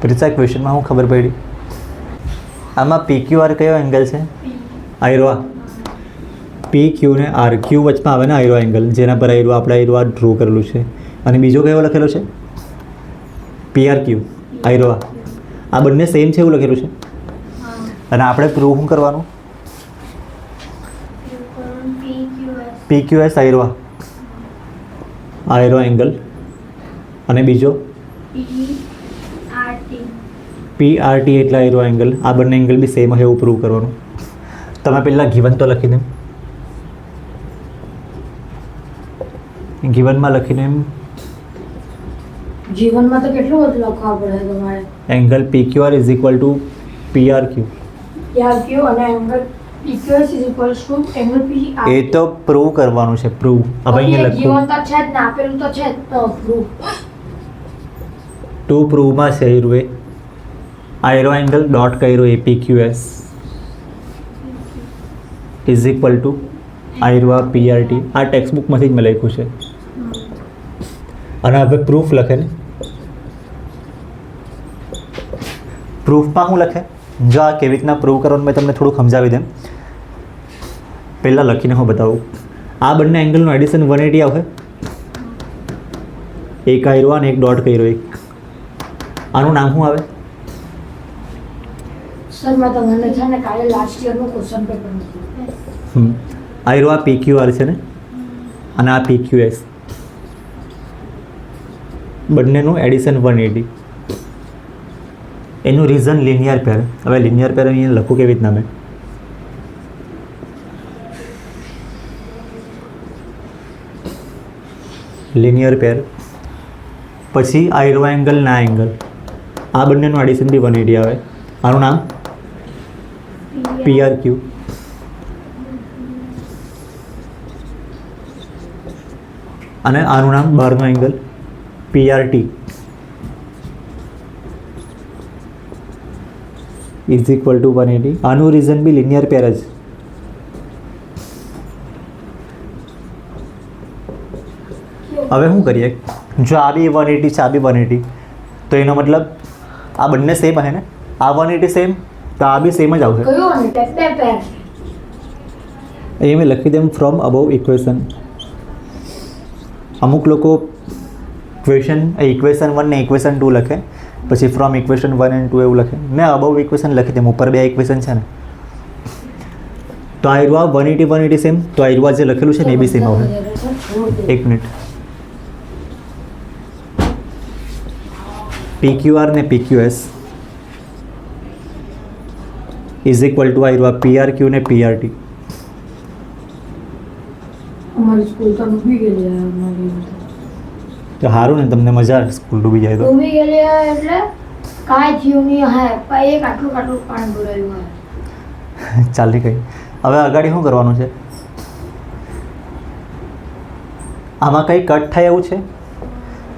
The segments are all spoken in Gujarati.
પ્રિસા ક્વેશ્ચનમાં હું ખબર પડી આમાં PQR કયો એંગલ છે આયરો PQ ને RQ વચમાં આવે ને આયરો એંગલ જેના પર આયરો આપણે આયરો ડ્રો કરેલું છે અને બીજો કયો લખેલો છે PRQ આયરો આ બંને સેમ છે એવું લખેલું છે અને આપણે પ્રૂવ શું કરવાનું PQS આયરો એંગલ અને બીજો PRT એટલે આયરો એંગલ આ બંને એંગલ બી સેમ હશે એવું પ્રૂવ કરવાનું તમે પહેલાં ગિવન તો લખી દે ગિવનમાં લખીને એમ જીવનમાં તો કેટલું બધું લખવા પડે તમારે angle PQR is equal two PRQ અને angle PQS is equal two angle PR એ તો પ્રૂવ કરવાનું છે પ્રૂવ હવે અહીંયા લખું જીવન તો છે જ ને આપેલું તો છે જ તો પ્રૂફ ટુ પ્રૂવમાં છે એ આયરો એંગલ ડોટ કર્યો એ PQS ઇઝ ઇક્વલ ટુ આયરો PRT આ ટેક્સ્ટ બુકમાંથી જ મેં લખ્યું છે અને હવે પ્રૂફ લખે ને પ્રૂફમાં શું લખે જો આ કેવી રીતના પ્રૂવ કરવાનું મેં તમને થોડું સમજાવી દઉં પહેલાં લખીને હું બતાવું આ બંને એંગલનું એડિશન 180 આવશે એક આયરો અને એક ડોટ કર્યો એક આનું નામ શું આવે સર મેં તમને છે ને કાલે લાસ્ટ યરનું ક્વેશ્ચન પેપર મૂક્યું આયરો આ PQR છે ને અને આ PQS બંનેનું એડિશન 180 એનું રીઝન લિનિયર પેર હવે લિનિયર પેર અહીંયા લખું કેવી રીતના મેં લિનિયર પેર પછી આયરો એંગલ ના એંગલ આ બંનેનું એડિશન બી 180 આવે આનું નામ PRQ અને આનું નામ બહારનો angle PRT is equal two 180 આનું રીઝન બી લિનિયર પેર જ હવે શું કરીએ જો આ બી 180 છે આ બી 180 તો એનો મતલબ આ બંને સેમ હશે ને આ 180 સેમ તો આ બી સેમ જ આવશે કયો ને પેર એ મેં લખી દેમ ફ્રોમ અબવ ઇક્વેશન અમુક લોકો ઇક્વેશન 1 ને ઇક્વેશન 2 લખે પછી ફ્રોમ ઇક્વેશન 1 એન્ડ 2 એવું લખે મેં અબવ ઇક્વેશન લખી દેમ ઉપર બે ઇક્વેશન છે ને તો આયરો 180 સેમ તો આયરો જે લખેલું છે ને એ બી સેમ આવશે એક મિનિટ PQR ને PQS ઇઝ ઇક્વલ ટુ આયરો PRQ ને PRT અમારી સ્કૂલ તો ડૂબી ગયેલી અમારી તો સારું ને તમને મજા આવે સ્કૂલ ડૂબી જાય તો ડૂબી ગયેલી એટલે કાંઈ થયું નહીં હે પણ એક આટલું પાણી ભરાયું હે ચાલી ગઈ હવે આગળ શું કરવાનું છે આમાં કંઈ કટ થાય એવું છે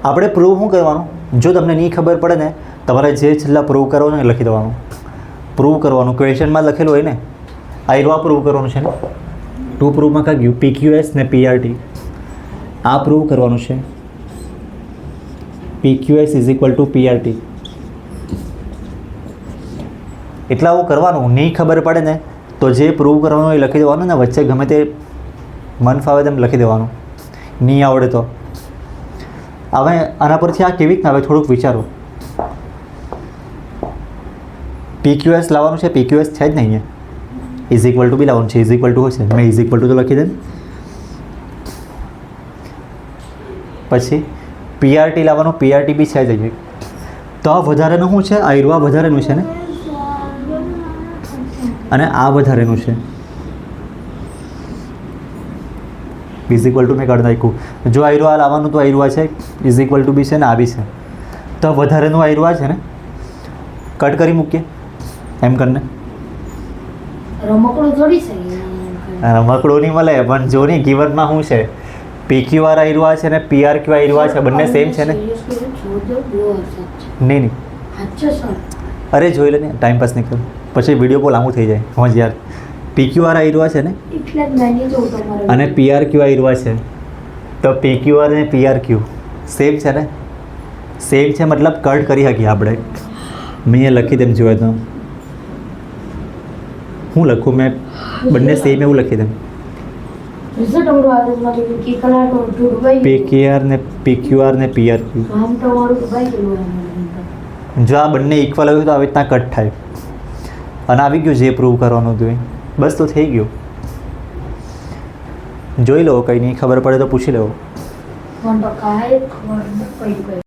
આપણે પ્રૂવ શું કરવાનું જો તમને નહીં ખબર પડે ને તમારે જે છેલ્લા પ્રૂવ કરવાનું એ લખી દેવાનું પ્રૂવ કરવાનું ક્વેશ્ચનમાં લખેલું હોય ને આયરો પ્રૂવ કરવાનું છે ને ટુ પ્રૂવમાં કાં ગયું PQS ને PRT આ પ્રૂવ કરવાનું છે PQS is equal two PRT એટલે આવું કરવાનું નહીં ખબર પડે ને તો જે પ્રૂવ કરવાનું એ લખી દેવાનું ને વચ્ચે ગમે તે મન ફાવે તેમ લખી દેવાનું નહીં આવડે તો હવે આના પરથી આ કેવી રીતના આવે થોડુંક વિચારો PQS લાવવાનું છે PQS છે જ નહીં અહીંયા ઇઝ ઇક્વલ ટુ બી લાવવાનું છે ઇઝ ઇક્વલ ટુ હશે મેં ઇઝ ઇક્વલ ટુ તો લખી દે પછી PRT લાવવાનું PRT બી છે જ અહીંયા તો આ વધારેનું શું છે આયરો આ વધારેનું છે ને અને આ વધારેનું છે ઇઝ ઇક્વલ ટુ મેં કાઢી નાખ્યું જો આયરો આ લાવવાનું તો આયરો આ છે ઇઝ ઇક્વલ ટુ બી છે ને આ બી છે તો વધારેનું આયરો આ છે ને કટ કરી મૂકીએ એમ કરીને રમકડું થોડી છે રમકડું નહીં મળે પણ જો નહીં ગિવનમાં શું છે PQR આયરો આ છે ને PRQ આયરો આ છે બંને સેમ છે ને નહીં અરે જોઈ લે ને ટાઈમ પાસ નહીં કર પછી વિડીયો બહુ લાંબુ થઈ જાય સમજ યાર PQR આયરો છે ને અને PRQ આયરો છે તો PQR અને PRQ સેમ છે ને સેમ છે મતલબ કટ કરી શકીએ આપણે મેં અહીંયા લખી દેમ જોવા તો હું લખું મેં બંને સેમ એવું લખી દેમ રિઝલ્ટ તમારું આદતમાંથી કી કલર તો ડૂબાઈ PQR ને PQR ને PRQ આમ તમારું ડૂબાઈ ગયું જો આ બંને ઇક્વલ આવ્યું તો આવી રીતના કટ થાય અને આવી ગયું જે પ્રૂવ કરવાનું હતું એ બસ તો થઈ ગયું જોઈ લો કંઈ નહીં ખબર પડે તો પૂછી લેવો મને તો કાંઈ ખબર નથી પડી.